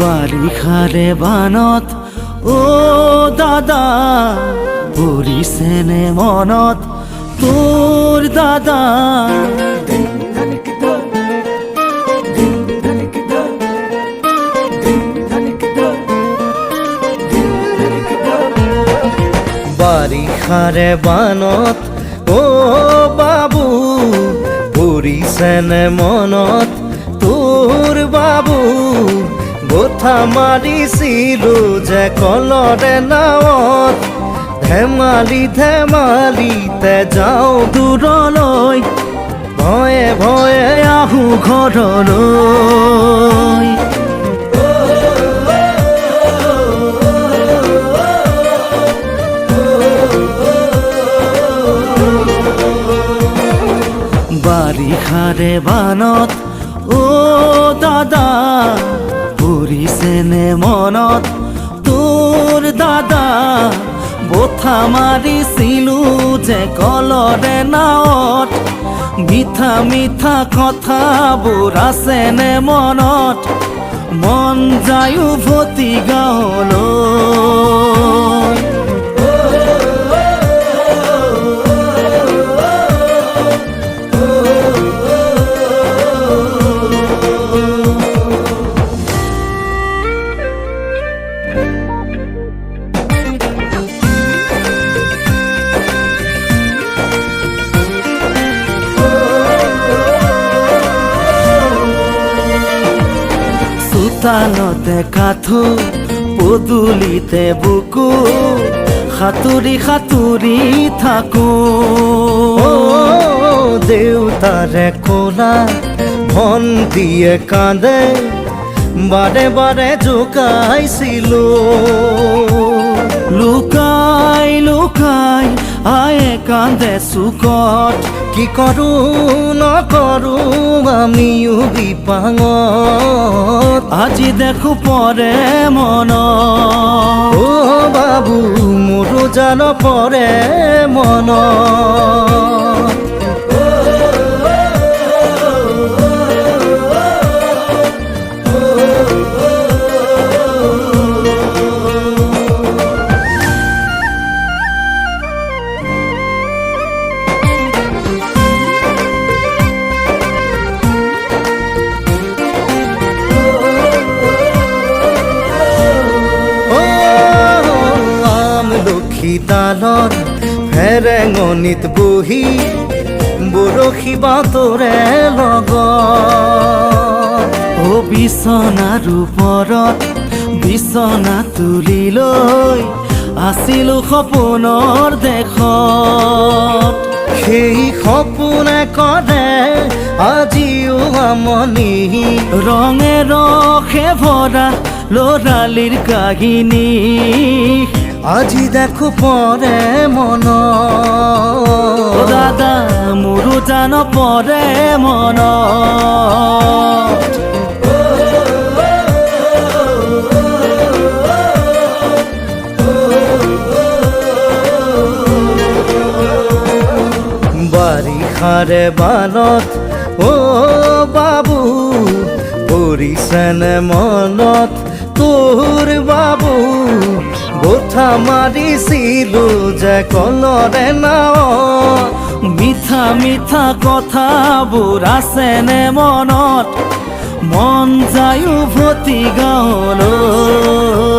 বাৰিষাৰে বানত অ দাদা পৰিছেনে মনত তোৰ দাদা বাৰিষাৰে বানত অ বাবু পৰিছেনে মনত তোৰ বাবু গোঠা মাৰিছিলো যে কলৰে নাৱত ধেমালি ধেমালিতে যাওঁ দূৰলৈ ভয়ে ভয়ে আহোঁ ঘৰলৈ বাৰিষাৰে বানত অ দাদা পৰিছেনে মনত তোৰ দাদা বঠা মাৰিছিলো যে কলৰে নাৱত মিঠা মিঠা কথাবোৰ আছেনে মনত মন যায় উভতি গাঁৱলৈ চোতালতে কাঠো পদূলিতে বুকু সাঁতুৰি সাঁতুৰি থাকো দেউতাৰে কোলা ভণ্টিয়ে কান্দে বাৰে বাৰে জোকাইছিলো লুকাই লুকাই আয়ে কান্দে চুকত কি কৰো নকৰো আমিও বিপাঙত আজি দেখো পৰে মন অ বাবু মোৰো জান পৰে মন ডালত ফেৰেঙনিত বহি বৰশী বাতৰে লগত অ বিচনাৰ ওপৰত বিচনা তুলি লৈ আছিলো সপোনৰ দেশত সেই সপোনে কৰে আজিও আমনি ৰঙে ৰসে ভৰা ল'ৰালিৰ কাহিনী আজি দেখো পৰে মন দাদা মোৰো জান পৰে মন বাৰিষাৰে বানত অ বাবু পৰিছেনে মনত তোৰ বাবু গোঠা মাৰিছিলো যে কলৰে নাৱত মিঠা মিঠা কথাবোৰ আছেনে মনত মন যায় উভতি গাঁৱলৈ